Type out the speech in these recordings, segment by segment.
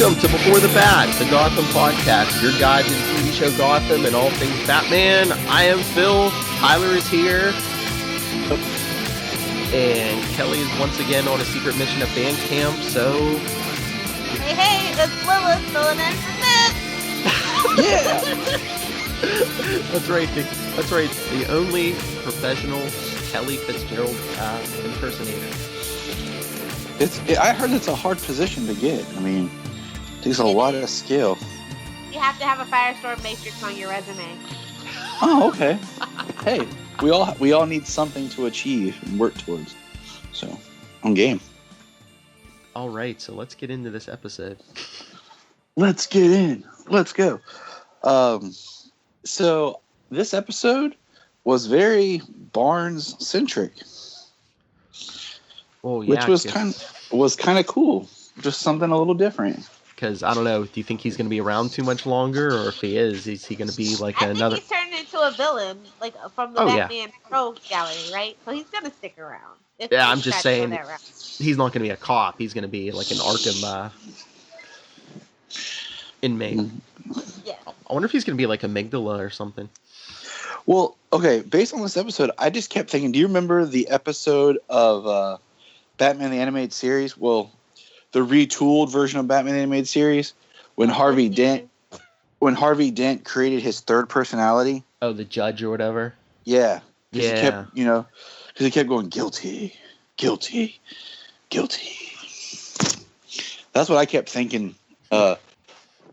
Welcome to Before the Bat, the Gotham podcast, your guide to the TV show Gotham and all things Batman. I am Phil, Tyler is here, and Kelly is once again on a secret mission at band camp, so... Hey, it's Lilith filling in for Nick! Yeah! That's right, the only professional Kelly Fitzgerald impersonator. I heard it's a hard position to get. I mean, it takes a lot of skill. You have to have a Firestorm Matrix on your resume. Oh, okay. Hey, we all need something to achieve and work towards. So, I'm game. All right, so let's get into this episode. Let's get in. Let's go. So this episode was very Barnes-centric. Oh, yeah, which was kind of cool. Just something a little different. Because, I don't know, do you think he's going to be around too much longer? Or if he is he going to be like another... I think he's turned into a villain, like from the Batman Pro Gallery, right? So he's going to stick around. Yeah, I'm just saying, he's not going to be a cop. He's going to be like an Arkham inmate. Yeah. I wonder if he's going to be like Amygdala or something. Well, okay, based on this episode, I just kept thinking, do you remember the episode of Batman the Animated Series? Well, the retooled version of Batman the Animated Series, when Harvey Dent created his third personality. Oh, the judge or whatever? Yeah. Yeah. Because he kept going, guilty, guilty, guilty. That's what I kept thinking. Because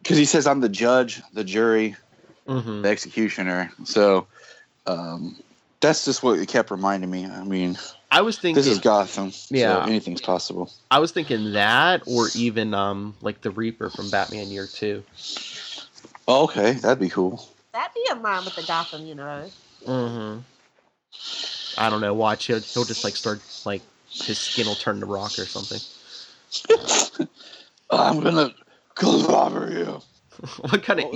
he says, I'm the judge, the jury, the executioner. So that's just what it kept reminding me. I mean, I was thinking, this is Gotham. Yeah. So anything's possible. I was thinking that, or even like the Reaper from Batman Year 2. Oh, okay, that'd be cool. That'd be in line with the Gotham universe. I don't know. Watch, he'll just like start, like his skin will turn to rock or something. I'm gonna clobber you. What kind of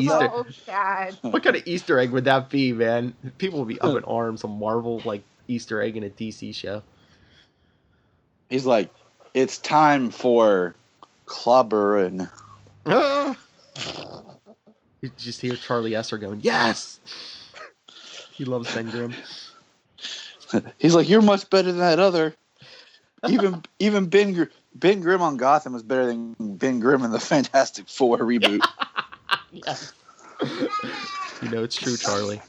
What kind of Easter egg would that be, man? People would be up in arms. A Marvel like Easter egg in a DC show. He's like, it's time for clobbering. You just hear Charlie Esser going, yes! He loves Ben Grimm. He's like, you're much better than that other. Even Ben Grimm on Gotham is better than Ben Grimm in the Fantastic Four reboot. Yes. It's true, Charlie.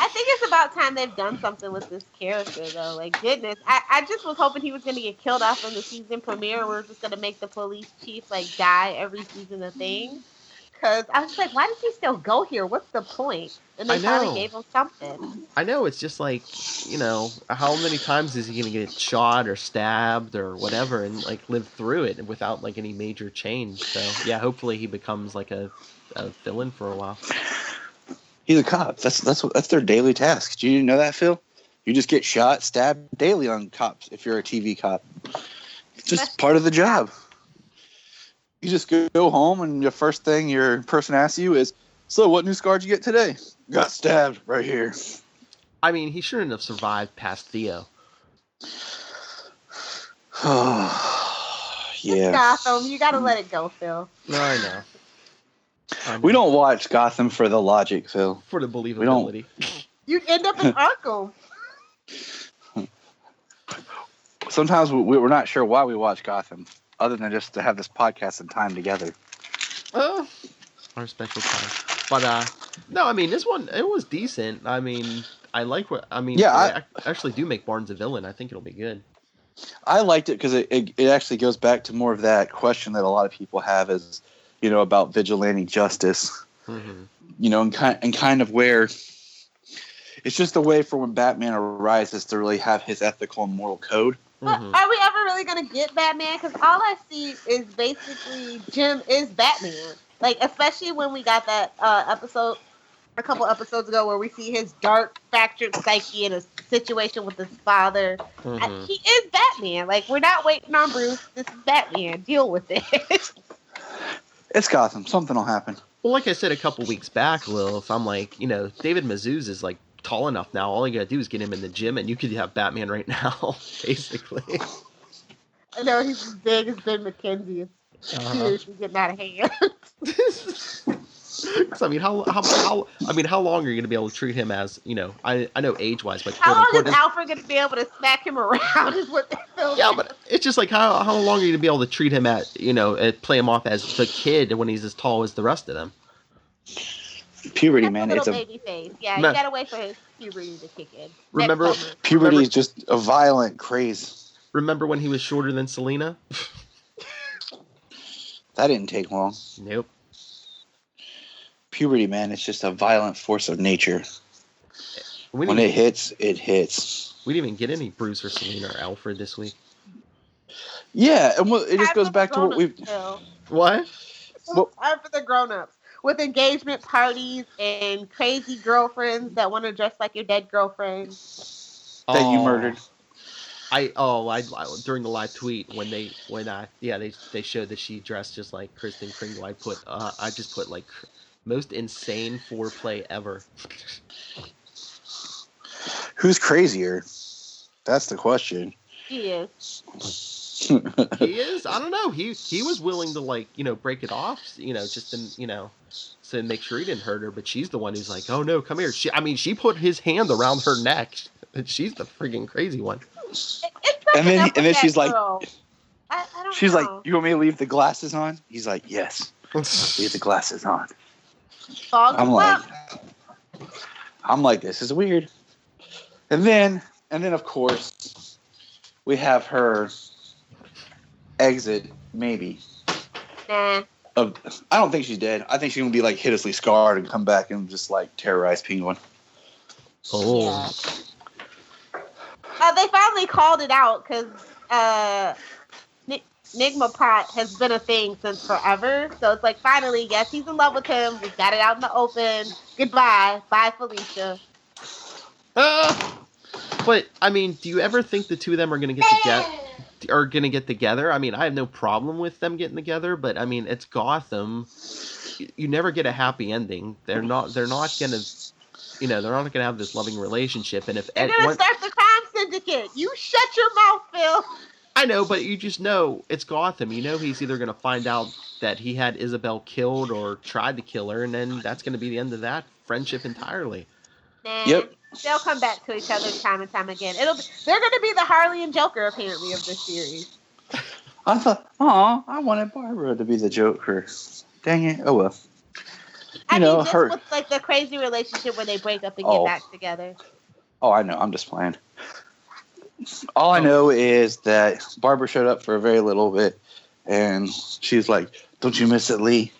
I think it's about time they've done something with this character, though. Like, goodness. I just was hoping he was going to get killed off in the season premiere. We're just going to make the police chief, like, die every season of thing. Because I was like, why does he still go here? What's the point? And they finally gave him something. I know. It's just like, how many times is he going to get shot or stabbed or whatever and, like, live through it without, like, any major change? So, yeah, hopefully he becomes, like, a villain for a while. He's a cop. That's their daily task. Do you know that, Phil? You just get shot, stabbed daily on cops if you're a TV cop. It's just part of the job. You just go home and the first thing your person asks you is, so what new scar did you get today? Got stabbed right here. I mean, he shouldn't have survived past Theo. Yeah. It's Gotham. You gotta let it go, Phil. No, I know. We don't watch Gotham for the logic, Phil. For the believability. You'd end up in Arkham. Sometimes we're not sure why we watch Gotham, other than just to have this podcast and time together. Our special time. But, no, I mean, this one, it was decent. I mean, I actually do make Barnes a villain. I think it'll be good. I liked it because it actually goes back to more of that question that a lot of people have is, about vigilante justice, and kind of where it's just a way for when Batman arises to really have his ethical and moral code. But are we ever really going to get Batman? Because all I see is basically Jim is Batman. Like, especially when we got that episode a couple episodes ago where we see his dark, fractured psyche in a situation with his father. He is Batman. Like, we're not waiting on Bruce. This is Batman. Deal with it. It's Gotham. Something will happen. Well, like I said a couple weeks back, Lilith, I'm like, David Mazouz is like tall enough now. All you gotta do is get him in the gym, and you could have Batman right now, basically. I know he's as big as Ben McKenzie. seriously getting out of hand. So, I mean, how long are you going to be able to treat him as, I know age-wise, but How quote long unquote. is Alfred going to be able to smack him around? Is what they feel. Yeah, but it's just like how long are you going to be able to treat him play him off as the kid when he's as tall as the rest of them? Puberty, That's man. a It's little a baby face. Yeah, you gotta wait for his puberty to kick in. puberty is just a violent craze. Remember when he was shorter than Selena? That didn't take long. Nope. Puberty, man, it's just a violent force of nature. When it hits, it hits. We didn't even get any Bruce or Selena or Alfred this week. Yeah, and it just goes back to what we've... What? Time for the grown-ups. With engagement parties and crazy girlfriends that want to dress like your dead girlfriend. That you murdered. I during the live tweet when they showed that she dressed just like Kristen Kringle. I just put like most insane foreplay ever. Who's crazier? That's the question. He is. He is? I don't know. He was willing to break it off, just to make sure he didn't hurt her, but she's the one who's like, "Oh no, come here." She put his hand around her neck. She's the freaking crazy one. And then she's like, I don't she's know. like, "You want me to leave the glasses on?" He's like, "Yes, leave the glasses on." I'm like, this is weird. And then of course, we have her exit, maybe. Nah. I don't think she's dead. I think she's gonna be like hideously scarred and come back and just like terrorize Penguin. Oh. Yeah. They finally called it out because Nigma Pot has been a thing since forever. So it's like, finally, yes, he's in love with him. We've got it out in the open. Goodbye. Bye, Felicia. But I mean, do you ever think the two of them are gonna get together? I mean, I have no problem with them getting together, but I mean, it's Gotham. You never get a happy ending. They're not gonna have this loving relationship. And if they're gonna start the crime syndicate, you shut your mouth, Phil. I know, but you just know it's Gotham. You know he's either gonna find out that he had Isabel killed or tried to kill her, and then that's gonna be the end of that friendship entirely. Nah, yep. They'll come back to each other time and time again. They're going to be the Harley and Joker, apparently, of this series. I thought, I wanted Barbara to be the Joker. Dang it. Oh, well. I mean, this was like the crazy relationship where they break up and get back together. Oh, I know. I'm just playing. All I know is that Barbara showed up for a very little bit, and she's like, "Don't you miss it, Lee?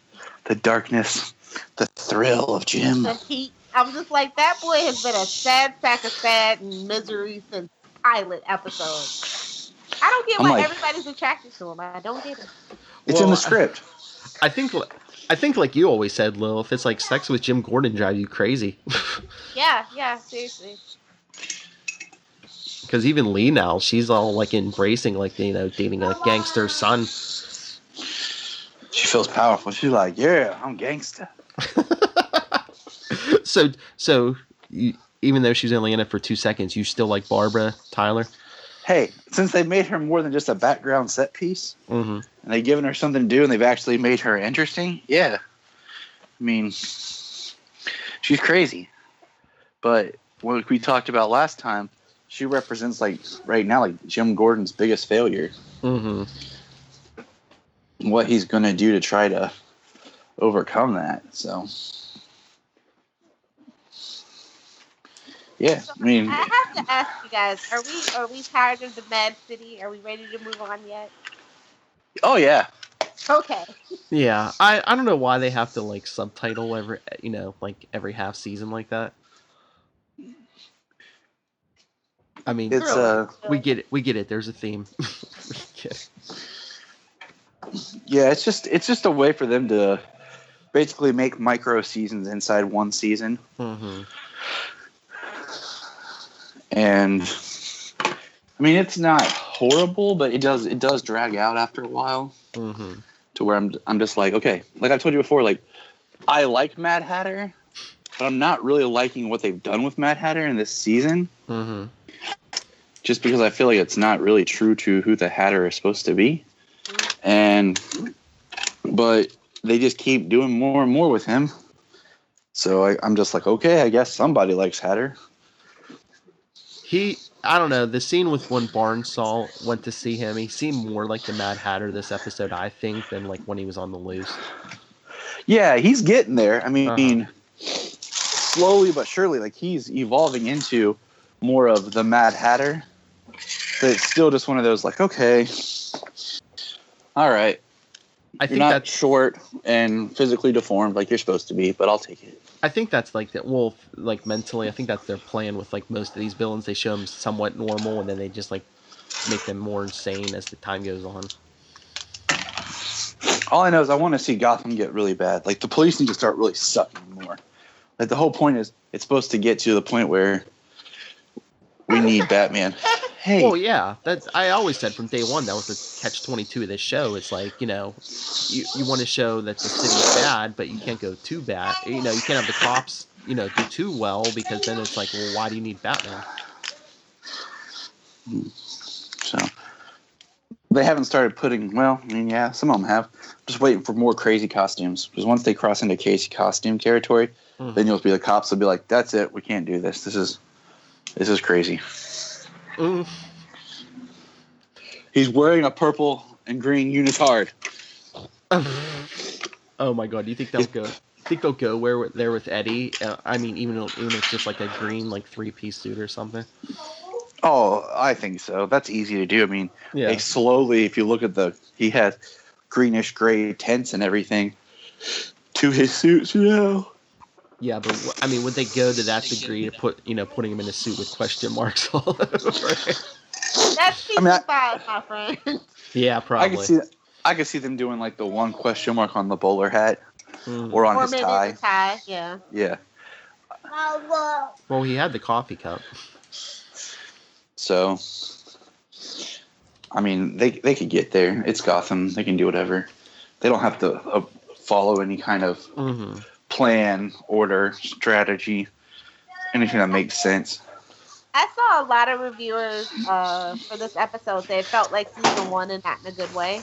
The darkness, the thrill of Jim." The heat. I'm just like, that boy has been a sad sack of sad and misery since pilot episode. I don't get why everybody's attracted to him. I don't get it. It's in the script. I think like you always said, Lil, if it's like sex with Jim Gordon drive you crazy. Yeah, seriously. Because even Lee now, she's all like embracing dating a gangster son. She feels powerful. She's like, yeah, I'm gangster. So even though she's only in it for 2 seconds, you still like Barbara, Tyler? Hey, since they made her more than just a background set piece, and they've given her something to do, and they've actually made her interesting, yeah. I mean, she's crazy. But what we talked about last time, she represents, right now, Jim Gordon's biggest failure. What he's going to do to try to overcome that, so... Yeah, I mean, I have to ask you guys: Are we tired of the Mad City? Are we ready to move on yet? Oh yeah. Okay. Yeah, I don't know why they have to subtitle every half season like that. I mean, it's we get it. There's a theme. Yeah, it's just a way for them to basically make micro seasons inside one season. And I mean, it's not horrible, but it does drag out after a while. To where I'm just like, okay, like I told you before, I like Mad Hatter, but I'm not really liking what they've done with Mad Hatter in this season. Just because I feel like it's not really true to who the Hatter is supposed to be. And but they just keep doing more and more with him. So I'm just like, okay, I guess somebody likes Hatter. I don't know, the scene with when Barnsaw went to see him, he seemed more like the Mad Hatter this episode, I think, than like when he was on the loose. Yeah, he's getting there. I Uh-huh. mean, slowly but surely, like he's evolving into more of the Mad Hatter. But it's still just one of those like, okay, all right. I You're think not that's short and physically deformed like you're supposed to be, but I'll take it. I think that's like that. Well, like mentally, I think that's their plan with like most of these villains. They show them somewhat normal, and then they just like make them more insane as the time goes on. All I know is I want to see Gotham get really bad. Like the police need to start really sucking more. Like the whole point is it's supposed to get to the point where we need Batman. Hey. Well, yeah, I always said from day one that was the catch-22 of this show. It's like, you know, you want to show that the city's bad, but you can't go too bad. You know, you can't have the cops, you know, do too well because then it's like, well, why do you need Batman? So they haven't started putting. Well, I mean, yeah, some of them have. Just waiting for more crazy costumes because once they cross into crazy costume territory, then you'll be the cops will be like, "That's it, we can't do this. This is crazy." He's wearing a purple and green unitard. Oh my god! Do you think they'll go? Think they'll go where there with Eddie? I mean, even if it's just like a green like 3-piece suit or something. Oh, I think so. That's easy to do. I mean, Yeah. they slowly, if you look at he has greenish gray tents and everything to his suits now. Yeah, but I mean, would they go to that degree to putting him in a suit with question marks all over it? That's season 5, my friend. Yeah, probably. I could see them doing like the one question mark on the bowler hat or on his maybe tie. The tie, yeah. Yeah. Well, he had the coffee cup. So, I mean, they could get there. It's Gotham. They can do whatever. They don't have to follow any kind of plan, order, strategy, anything that makes sense. I saw a lot of reviewers for this episode say it felt like season 1 and not in a good way.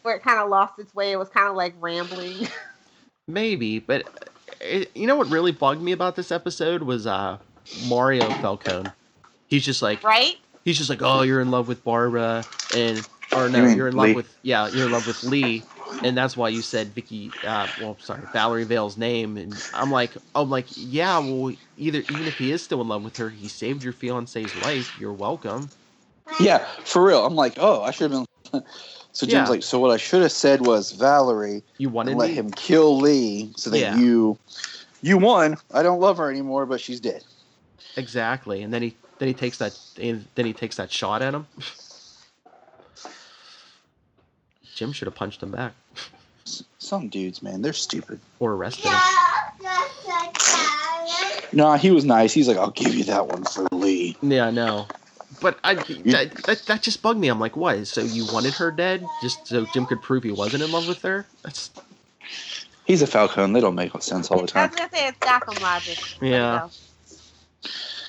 Where it kind of lost its way. It was kind of like rambling. Maybe, but you know what really bugged me about this episode was Mario Falcone. He's just like, right? He's just like, oh, you're in love with Barbara, you're in love with Lee, and that's why you said Valerie Vale's name, and I'm like, yeah, well, even if he is still in love with her, he saved your fiance's life. You're welcome. Yeah, for real. I'm like, oh, I should have been. So Jim's like, so what I should have said was Valerie. You wanted and let him kill Lee, so that you won. I don't love her anymore, but she's dead. Exactly, and then he takes that shot at him. Jim should have punched him back. Some dudes, man, they're stupid. Or arrested him. Nah, he was nice. He's like, I'll give you that one for Lee. Yeah, I know. But that just bugged me. I'm like, what? So you wanted her dead just so Jim could prove he wasn't in love with her? He's a Falcone. They don't make sense all the time. I was going to say it's Gotham logic. Yeah.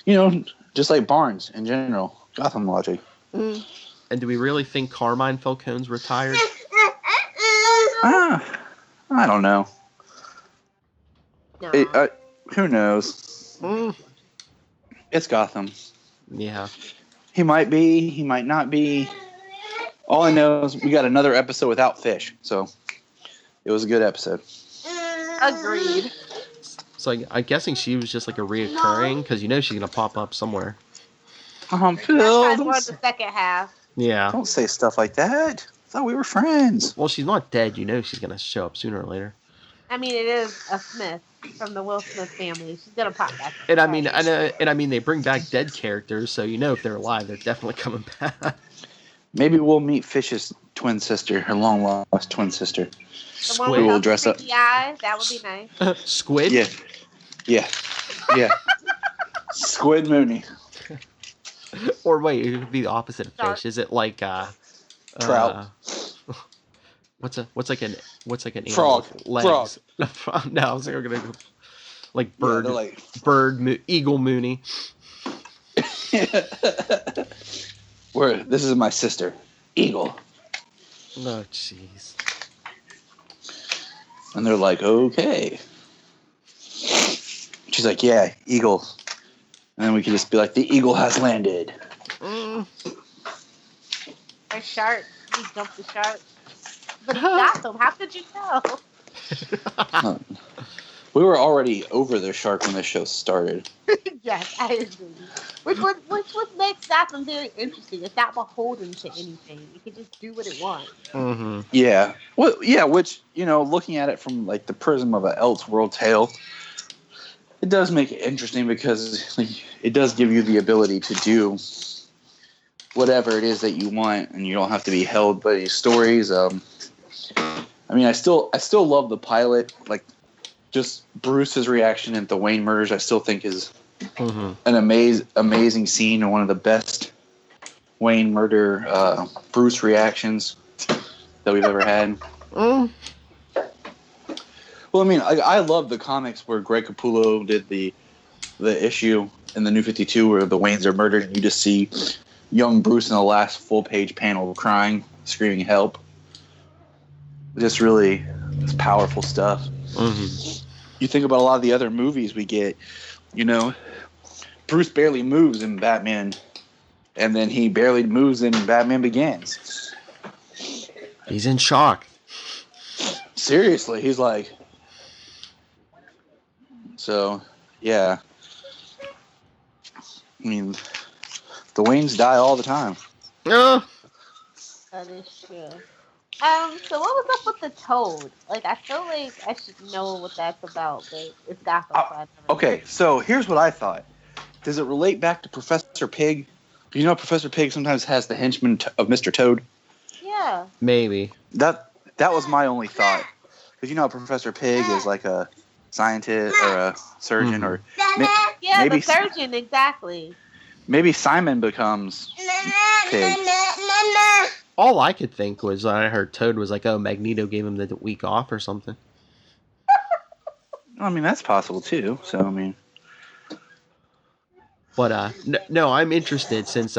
You know, just like Barnes in general. Gotham logic. And do we really think Carmine Falcone's retired? I don't know. No. Who knows? It's Gotham. Yeah. He might be. He might not be. All I know is we got another episode without Fish. So it was a good episode. Agreed. So I'm guessing she was just like a reoccurring because she's gonna pop up somewhere. Phil. That's more the second half. Yeah. Don't say stuff like that. I thought we were friends. Well, she's not dead. She's gonna show up sooner or later. I mean, it is a Smith from the Will Smith family. She's gonna pop back. And I mean, they bring back dead characters, so if they're alive, they're definitely coming back. Maybe we'll meet Fish's twin sister, her long lost twin sister. Squid. We'll dress up. Eyes. That would be nice. Squid. Yeah. Squid Mooney. Or wait, it would be the opposite of fish. Is it like trout? What's like an frog? Legs? Frog. No, I was gonna go like bird. Yeah, Eagle Mooney. This is my sister, Eagle. Oh, jeez. And they're like, okay. She's like, yeah, eagle. And then we can just be like, the eagle has landed. A shark. He jumped the shark. But it's Gotham. How could you tell? We were already over the shark when the show started. Yes, I agree. Which what makes Gotham very interesting. It's not beholden to anything. It can just do what it wants. Mm-hmm. Yeah. Well, yeah, which, looking at it from like the prism of an Elseworld tale, it does make it interesting because it does give you the ability to do whatever it is that you want, and you don't have to be held by these stories. I still love the pilot, like just Bruce's reaction at the Wayne murders. I still think is an amazing scene and one of the best Wayne murder Bruce reactions that we've ever had. Well, I love the comics where Greg Capullo did the issue in the New 52 where the Waynes are murdered, and you just see young Bruce in the last full-page panel crying, screaming help. Just really powerful stuff. Mm-hmm. You think about a lot of the other movies we get, Bruce barely moves in Batman, and then he barely moves in Batman Begins. He's in shock. Seriously, he's like... So, yeah. The Waynes die all the time. That is true. So what was up with the Toad? Like, I feel like I should know what that's about, but it's Gotham. Okay, so here's what I thought. Does it relate back to Professor Pig? Do Professor Pig sometimes has the henchman of Mr. Toad? Yeah. Maybe. That was my only thought. Because Professor Pig is like a scientist or a surgeon or... the surgeon, exactly. Maybe Simon becomes Pig. All I could think was I heard Toad was like, oh, Magneto gave him the week off or something. That's possible too. So, But, no, I'm interested since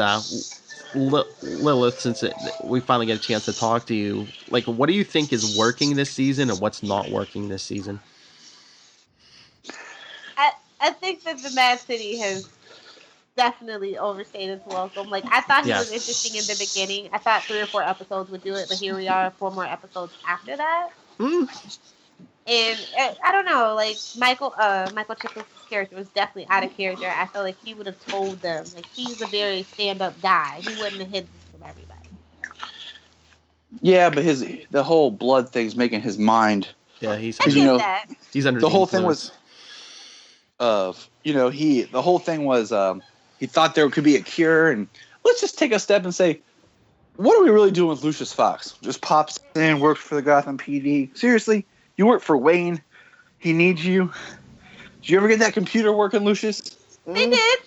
Lilith, since we finally get a chance to talk to you. Like, what do you think is working this season and what's not working this season? I think that the Mad City has definitely overstayed its welcome. Like, I thought he was interesting in the beginning. I thought 3 or 4 episodes would do it, but here we are 4 more episodes after that. And I don't know, like Michael Chiklis' character was definitely out of character. I feel like he would have told them. Like, he's a very stand-up guy. He wouldn't have hidden this from everybody. Yeah, but the whole blood thing's making his mind. Yeah, he's that. He's under the whole influence. thing was the whole thing was he thought there could be a cure, and let's just take a step and say, what are we really doing with Lucius Fox? Just pops in, works for the Gotham PD. Seriously? You work for Wayne. He needs you. Did you ever get that computer working, Lucius? They did.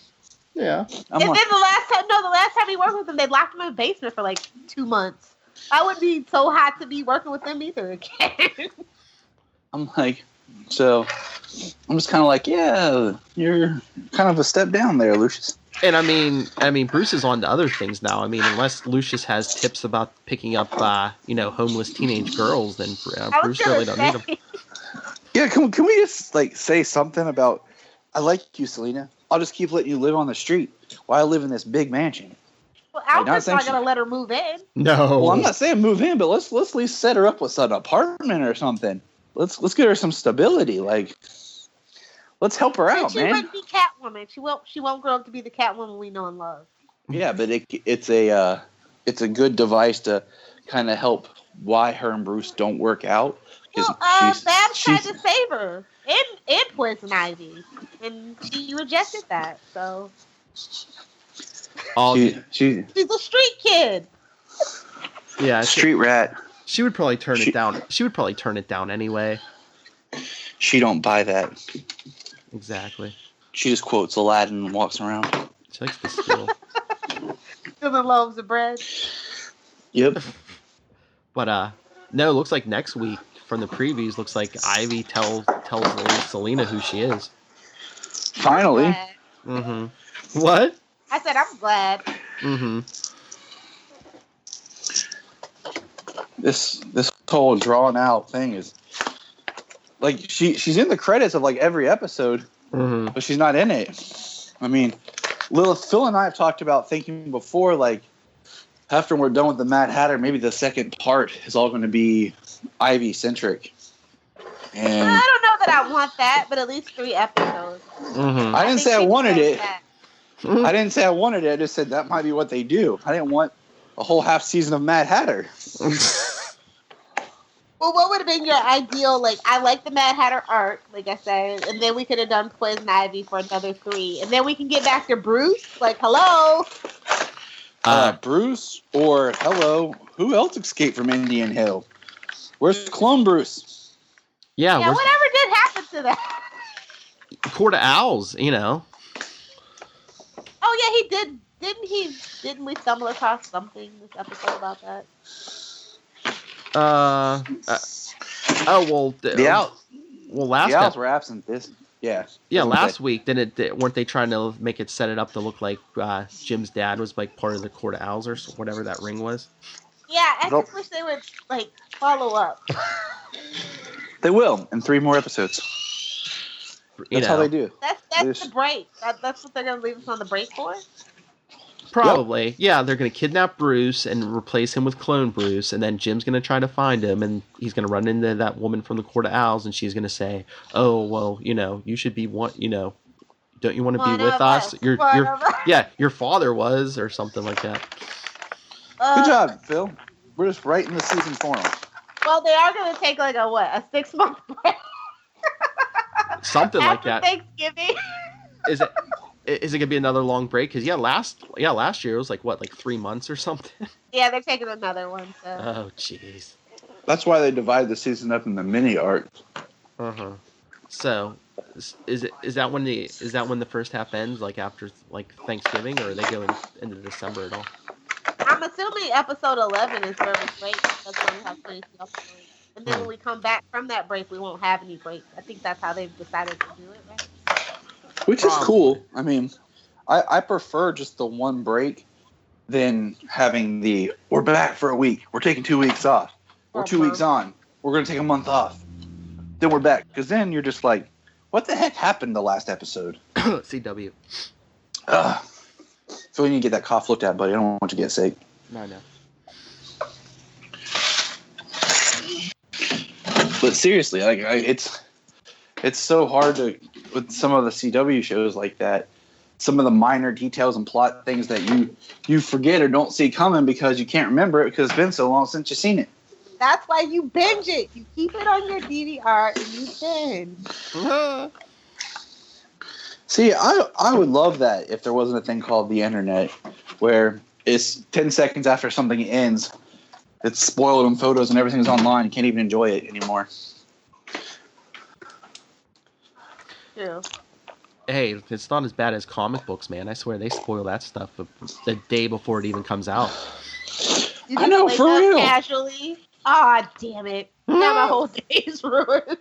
Yeah. Then the last time he worked with him, they locked him in the basement for like 2 months. I would be so hot to be working with them either again. I'm just kind of like, yeah, you're kind of a step down there, Lucius. And I mean, Bruce is on to other things now. Unless Lucius has tips about picking up, homeless teenage girls, then Bruce really don't need them. Yeah, can we just say something about? I like you, Selina. I'll just keep letting you live on the street while I live in this big mansion. Well, Alfred's not gonna let her move in. No. Well, I'm not saying move in, but let's at least set her up with an apartment or something. Let's get her some stability. Let's help her out, man. She wouldn't be Catwoman. She won't grow up to be the Catwoman we know and love. Yeah, but it's a good device to kind of help why her and Bruce don't work out. Well, Babs tried to save her and Poison Ivy, and she rejected that. So she's a street kid. Yeah, street rat. She would probably turn it down. She would probably turn it down anyway. She don't buy that. Exactly. She just quotes Aladdin and walks around. She likes the skill. Filling loaves of bread. Yep. But no, it looks like next week from the previews, looks like Ivy tells Selina who she is. Finally. Mm-hmm. What? I said I'm glad. Mm-hmm. This whole drawn out thing is like she's in the credits of like every episode, but she's not in it. I mean, Lilith, Phil and I have talked about thinking before, like after we're done with the Mad Hatter, maybe the second part is all going to be Ivy centric. And I don't know that I want that, but at least 3 episodes. I didn't say I wanted it. I didn't say I wanted it. I just said that might be what they do. I didn't want a whole half season of Mad Hatter. Well, what would have been your ideal? Like, I like the Mad Hatter arc, like I said, and then we could have done Poison Ivy for another 3, and then we can get back to Bruce. Like, hello, Bruce, or hello, who else escaped from Indian Hill? Where's Clone Bruce? Yeah, whatever did happen to that? Court of Owls, you know. Oh yeah, he did. Didn't we stumble across something this episode about that? The Owls were absent this. Yeah. Yeah, last week weren't they trying to make it set it up to look like Jim's dad was like part of the Court of Owls or whatever that ring was? Yeah, I just wish they would like follow up. They will in 3 more episodes. That's how they do. That's the break. That's what they're gonna leave us on the break for. Probably. Yep. Yeah, they're going to kidnap Bruce and replace him with Clone Bruce, and then Jim's going to try to find him, and he's going to run into that woman from the Court of Owls, and she's going to say, "Oh, well, you know, you should be don't you want to be with us? Your father was," or something like that. Good job, Phil. We're just writing the season for them. Well, they are going to take like a 6-month break. Something like that. Thanksgiving. Is it gonna be another long break? Because last year it was like 3 months or something. Yeah, they're taking another one. So. Oh jeez. That's why they divide the season up in the mini arcs. So, is that when the first half ends? Like after Thanksgiving, or are they going into December at all? I'm assuming episode 11 is where we break. That's when we have 22 episodes. And then when we come back from that break, we won't have any breaks. I think that's how they've decided to do it, right? Which is cool. I mean, I prefer just the one break than having we're back for a week. We're taking 2 weeks off. We're 2 weeks on. We're going to take a month off. Then we're back. Because then you're just like, what the heck happened the last episode? CW. So we need to get that cough looked at, buddy. I don't want you to get sick. No. But seriously, it's so hard to, with some of the CW shows like that, some of the minor details and plot things that you forget or don't see coming because you can't remember it because it's been so long since you've seen it. That's why you binge it. You keep it on your DVR and you binge. See, I would love that if there wasn't a thing called the internet where it's 10 seconds after something ends, it's spoiled in photos and everything's online. You can't even enjoy it anymore. True. Hey, it's not as bad as comic books, man. I swear they spoil that stuff the day before it even comes out. I know, for real. Casually. Ah, damn it. Now my whole day's ruined.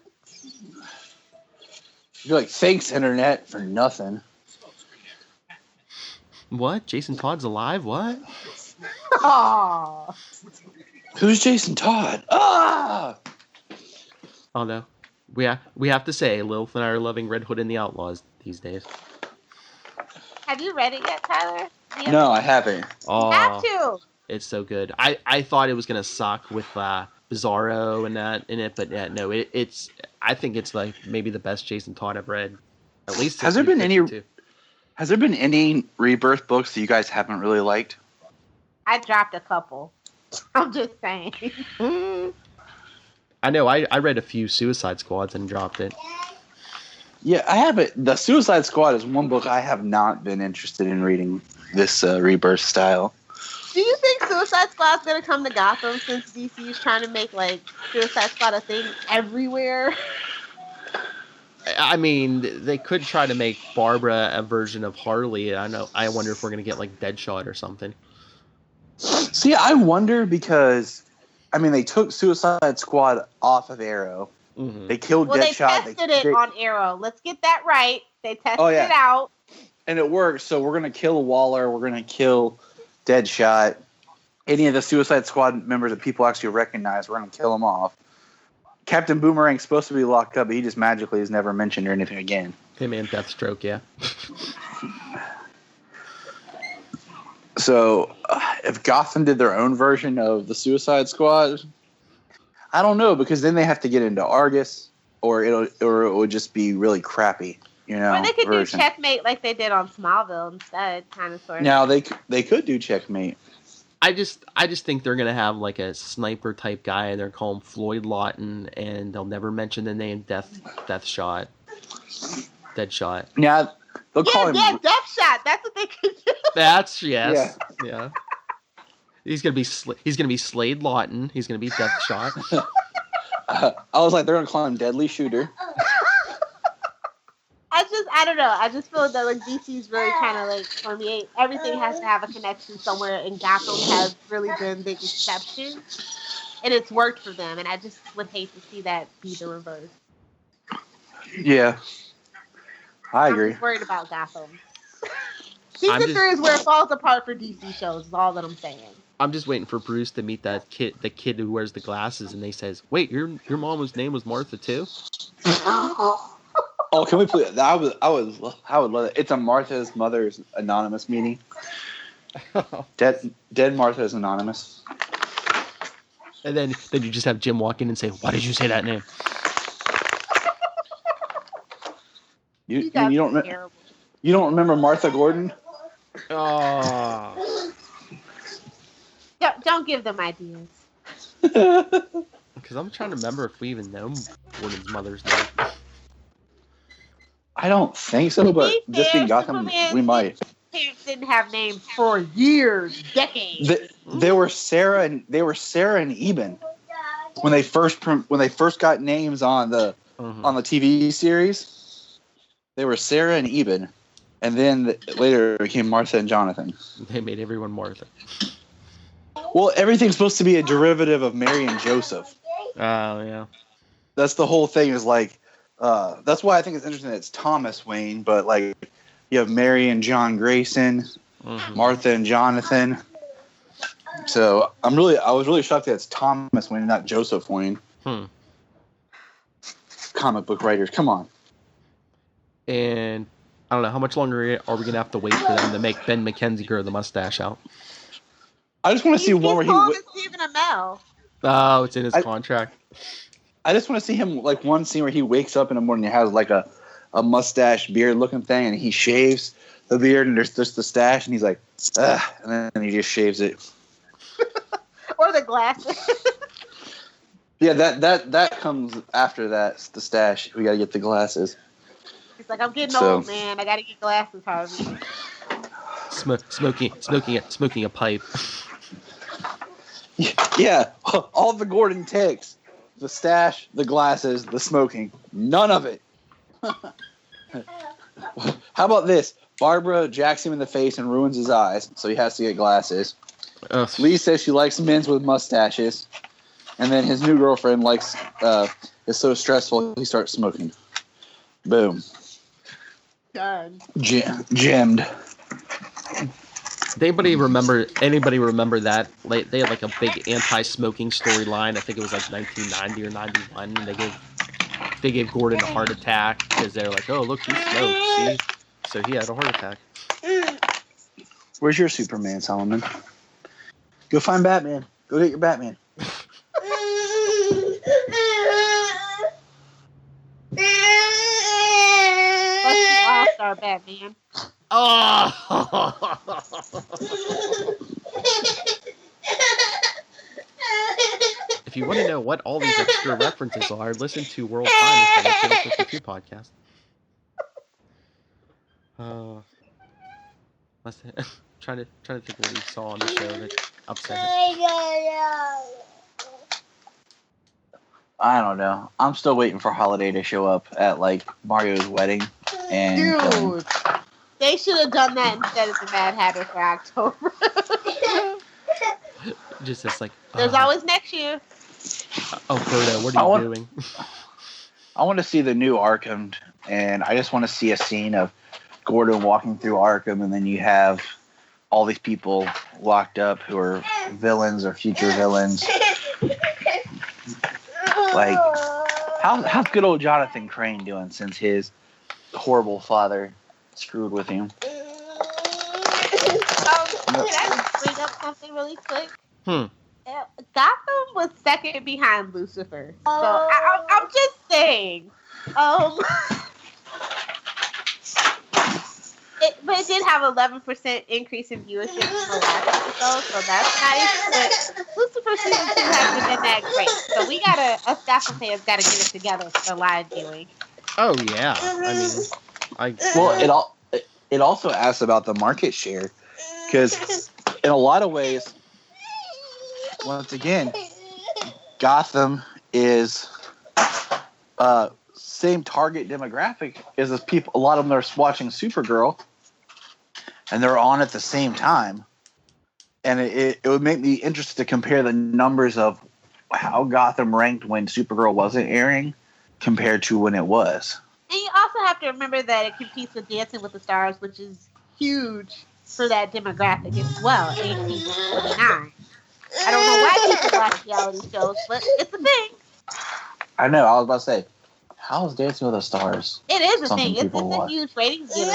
You're like, thanks, internet, for nothing. What? Jason Todd's alive? What? Aww. Who's Jason Todd? Ah! Oh, no. We have to say, Lilith and I are loving Red Hood and the Outlaws these days. Have you read it yet, Tyler? No, I haven't. Oh, you have to. It's so good. I thought it was gonna suck with Bizarro and that in it, but yeah, no, it's. I think it's like maybe the best Jason Todd I've read. At least has there been any Rebirth books that you guys haven't really liked? I dropped a couple. I'm just saying. I know. I read a few Suicide Squads and dropped it. Yeah, I haven't. The Suicide Squad is one book I have not been interested in reading this Rebirth style. Do you think Suicide Squad's gonna come to Gotham since DC is trying to make like Suicide Squad a thing everywhere? I mean, they could try to make Barbara a version of Harley. I wonder if we're gonna get like Deadshot or something. See, I wonder because, I mean, they took Suicide Squad off of Arrow. Mm-hmm. They killed Deadshot. They tested it on Arrow. Let's get that right. They tested it out. And it worked. So we're going to kill Waller. We're going to kill Deadshot. Any of the Suicide Squad members that people actually recognize, we're going to kill them off. Captain Boomerang's supposed to be locked up, but he just magically is never mentioned or anything again. Him and Deathstroke, yeah. So, if Gotham did their own version of the Suicide Squad, I don't know, because then they have to get into Argus, or it would just be really crappy, you know. Or they could do Checkmate like they did on Smallville instead, kind of sort of. Now they could do Checkmate. I just think they're gonna have like a sniper type guy, and they're calling him Floyd Lawton, and they'll never mention the name Deadshot. Yeah, they'll call him. Yeah, Deathshot. That's what they could do. That's yes, yeah. He's gonna be Slade Lawton. He's gonna be Deathshot. I was like, they're gonna call him Deadly Shooter. I don't know. I just feel that like DC's really trying to like permeate. Everything has to have a connection somewhere, and Gotham has really been the exception, and it's worked for them. And I just would hate to see that be the reverse. Yeah, I agree. I'm just worried about Gotham. Season 3 is where it falls apart for DC shows. Is all that I'm saying. I'm just waiting for Bruce to meet that kid, the kid who wears the glasses, and they says, "Wait, your mom's name was Martha too?" Oh, can we please? I would love it. It's a Martha's Mother's Anonymous meeting. Dead Martha's Anonymous. And then you just have Jim walk in and say, "Why did you say that name?" You don't remember Martha Gordon? Oh. Don't give them ideas. Because I'm trying to remember if we even know Gordon's mother's name. I don't think so, but just in Gotham, we might. Parents didn't have names for years, decades. They were Sarah and Eben when they first got names on the TV series. They were Sarah and Eben, and then later it became Martha and Jonathan. They made everyone Martha. Well, everything's supposed to be a derivative of Mary and Joseph. Oh yeah. That's the whole thing. Is like. That's why I think it's interesting that it's Thomas Wayne, but like you have Mary and John Grayson, Martha and Jonathan. So I was really shocked that it's Thomas Wayne and not Joseph Wayne. Comic book writers, come on. And I don't know, how much longer are we gonna have to wait for them to make Ben McKenzie grow the mustache out? I just want to see one where he's Stephen Amell. Oh, it's in his contract. I just want to see him, like, one scene where he wakes up in the morning and has, like, a mustache beard-looking thing, and he shaves the beard, and there's just the stash, and he's like, ugh, and then he just shaves it. Or the glasses. Yeah, that comes after that, the stash. We got to get the glasses. He's like, I'm getting old, man. I got to get glasses, Harvey. Smoking a pipe. Yeah, all the Gordon takes. The stash, the glasses, the smoking. None of it. How about this? Barbara jacks him in the face and ruins his eyes, so he has to get glasses. Lee says she likes men with mustaches. And then his new girlfriend is so stressful, he starts smoking. Boom. Done. Gemmed. Anybody remember that? Like, they had like a big anti-smoking storyline. I think it was like 1990 or 91. And they gave Gordon a heart attack because they're like, "Oh, look, he smoked." See, so he had a heart attack. Where's your Superman, Solomon? Go find Batman. Go get your Batman. All-Star Batman. Oh! If you want to know what all these extra references are, listen to World Finest on the Channel 52 podcast. Trying to think what we saw on the show that upset him. I don't know. I'm still waiting for Holiday to show up at like Mario's wedding. And, dude, they should have done that instead of the Mad Hatter for October. Just as like, there's always next year. Oh, Frodo, what are you doing? I want to see the new Arkham, and I just want to see a scene of Gordon walking through Arkham, and then you have all these people locked up who are villains or future villains. Like, How's good old Jonathan Crane doing since his horrible father screwed with him? Can I bring up something really quick? Gotham was second behind Lucifer, so I'm just saying. But it did have 11% increase in viewership in the last episode, so that's nice. But Lucifer season 2 hasn't been that great, so we gotta, us Gotham fans gotta get it together for live viewing. Oh yeah, I mean, it also asks about the market share, because in a lot of ways, once again, Gotham is same target demographic as people. A lot of them are watching Supergirl, and they're on at the same time. And it would make me interested to compare the numbers of how Gotham ranked when Supergirl wasn't airing compared to when it was. And you also have to remember that it competes with Dancing with the Stars, which is huge for that demographic as well, 18 to 29. I don't know why people watch reality shows, but it's a thing. I know. I was about to say, how is Dancing with the Stars? It is a thing. It's a huge ratings getter.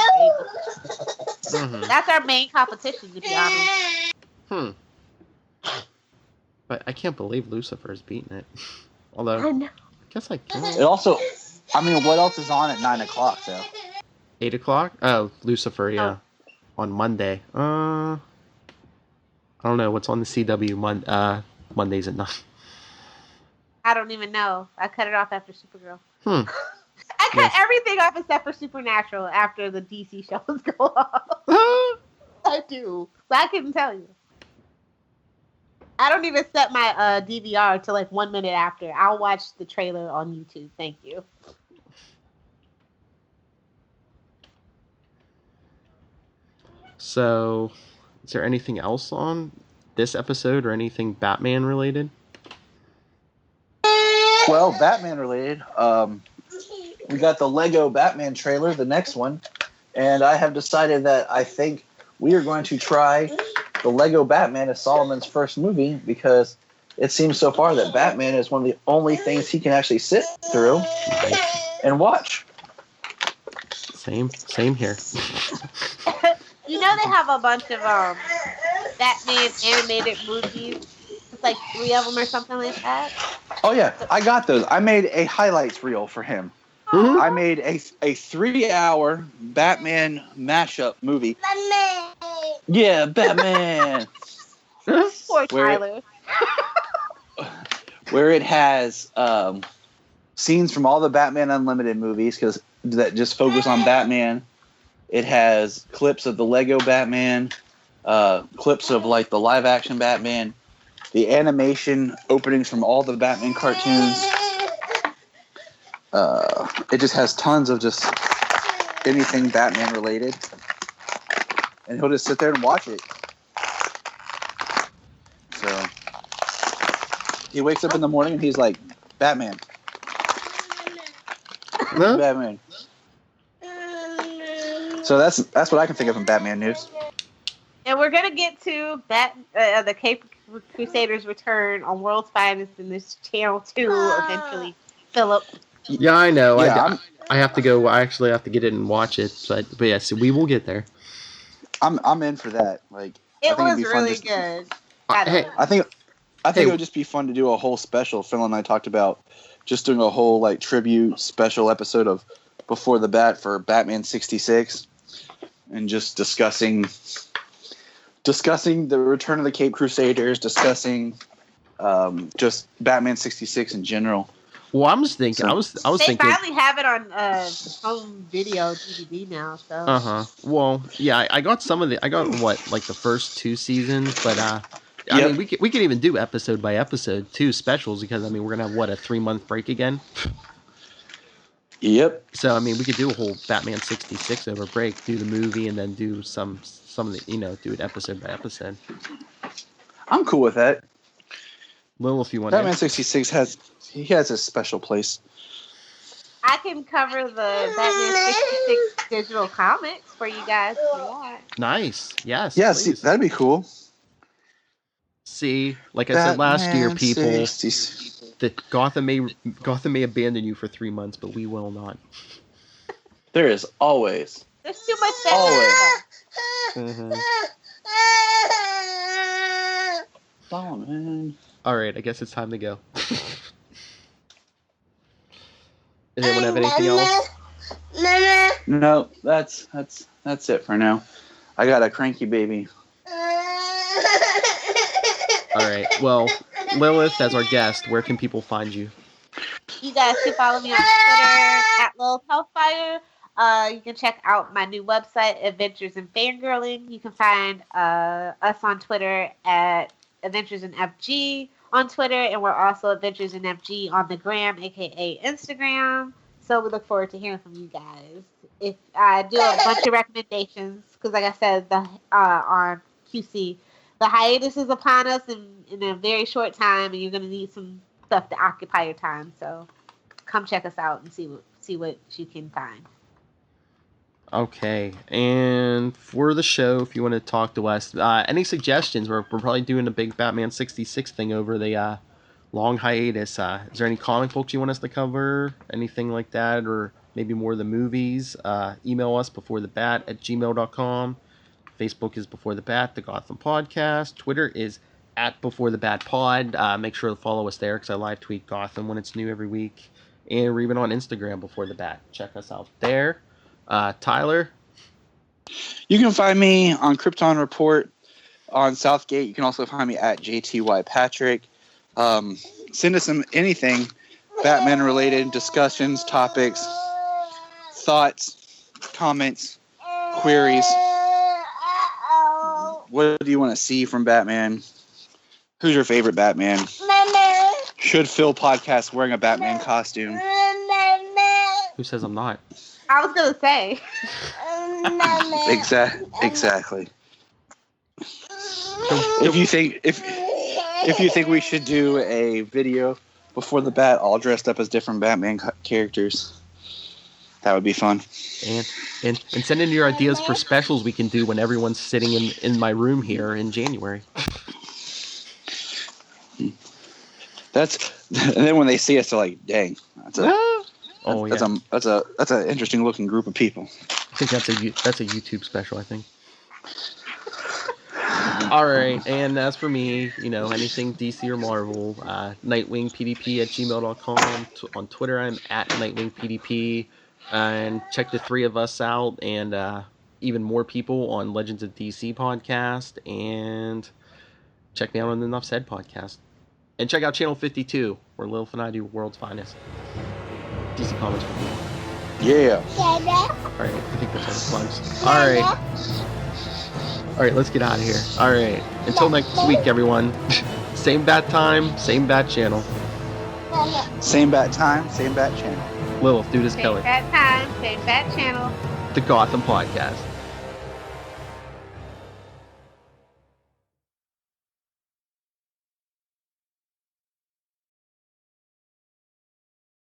That's our main competition, to be honest. But I can't believe Lucifer's beating it. Although, I know. I guess I can. It also, I mean, what else is on at 9 o'clock, though? 8 o'clock? Oh, Lucifer, yeah. On Monday. I don't know. What's on the CW Mondays at 9? I don't even know. I cut it off after Supergirl. I cut Yes. everything off except for Supernatural after the DC shows go off. I do. But I couldn't tell you. I don't even set my DVR to like 1 minute after. I'll watch the trailer on YouTube. Thank you. So, is there anything else on this episode or anything Batman related? Well, Batman related. We got the Lego Batman trailer, the next one, and I have decided that I think we are going to try the Lego Batman as Solomon's first movie, because it seems so far that Batman is one of the only things he can actually sit through and watch. Same here. You know they have a bunch of Batman animated movies. It's like 3 of them or something like that. Oh yeah, I got those. I made a highlights reel for him. Mm-hmm. I made a 3-hour Batman mashup movie. Batman. Yeah, Batman. Poor Tyler. Where it has scenes from all the Batman Unlimited movies, because that just focus on Batman. It has clips of the Lego Batman, clips of like the live action Batman, the animation openings from all the Batman cartoons. It just has tons of just anything Batman related, and he'll just sit there and watch it. So he wakes up in the morning and he's like, Batman. Huh? Batman. So that's what I can think of in Batman news. And we're gonna get to the Cape Crusaders Return on World's Finest in this Channel 2 eventually. Philip. Yeah, I know. Yeah, I have to go. I actually have to get it and watch it. But yes, we will get there. I'm in for that. Like, I It think it'd was be fun really good. Hey, I think it would just be fun to do a whole special. Phil and I talked about just doing a whole like tribute special episode of Before the Bat for Batman 66, and just discussing the Return of the Cape Crusaders, discussing just Batman 66 in general. well, I'm just thinking. I was They thinking. finally have it on home video DVD now. So. Well, yeah, I got some of the. I got like the first 2 seasons, but I mean, we could even do episode by episode 2 specials, because I mean we're gonna have a 3-month break again. Yep. So I mean we could do a whole Batman 66 over break, do the movie, and then do some of the do it episode by episode. I'm cool with that. Well, if you want. Batman 66 has a special place. I can cover the Batman 66 digital comics for you guys if you want. Nice. Yes. Yeah, please. see, that'd be cool. See, like I said last year, Batman people. 66. that Gotham may abandon you for 3 months, but we will not. There is always. There's too much Batman. Mm-hmm. Oh, man. All right, I guess it's time to go. Does anyone have anything else? No, that's it for now. I got a cranky baby. All right. Well, Lilith, as our guest, where can people find you? You guys can follow me on Twitter at Lilith Hellfire. You can check out my new website, Adventures in Fangirling. You can find us on Twitter at Adventures in FG on Twitter, and we're also Adventures in FG on the gram, aka Instagram. So we look forward to hearing from you guys. If I do a bunch of recommendations, because like I said, on QC, the hiatus is upon us in a very short time, and you're going to need some stuff to occupy your time. So come check us out and see what you can find. Okay, and for the show, if you want to talk to us, any suggestions? We're probably doing a big Batman 66 thing over the long hiatus. Is there any comic books you want us to cover? Anything like that? Or maybe more of the movies? Email us beforethebat@gmail.com. Facebook is Before the Bat, the Gotham Podcast. Twitter is @BeforeTheBatPod. Make sure to follow us there because I live tweet Gotham when it's new every week. And we're even on Instagram, Before the Bat. Check us out there. Tyler? You can find me on Krypton Report on Southgate. You can also find me at JTYPatrick. Send us anything Batman-related discussions, topics, thoughts, comments, queries. What do you want to see from Batman? Who's your favorite Batman? Should Phil podcast wearing a Batman costume? Who says I'm not? I was going to say. Exactly. If you think we should do a video Before the Bat all dressed up as different Batman characters, that would be fun. And send in your ideas for specials we can do when everyone's sitting in my room here in January. And then when they see us, they're like, "Dang, that's an interesting looking group of people." I think that's a YouTube special, I think. All right, and as for me, anything DC or Marvel, nightwingpdp@gmail.com. On Twitter, I'm at nightwingpdp. And check the three of us out and even more people on Legends of DC podcast. And check me out on the Enough Said podcast. And check out Channel 52, where Lilith and I do World's Finest DC Comics review. Yeah. All right, I think that's all the plugs. All right, let's get out of here. All right, until next week, everyone. Same bat time, same bat channel. Same bat time, same bat channel. Lilith, do this, Same Kelly. bat time, same bat channel. The Gotham Podcast.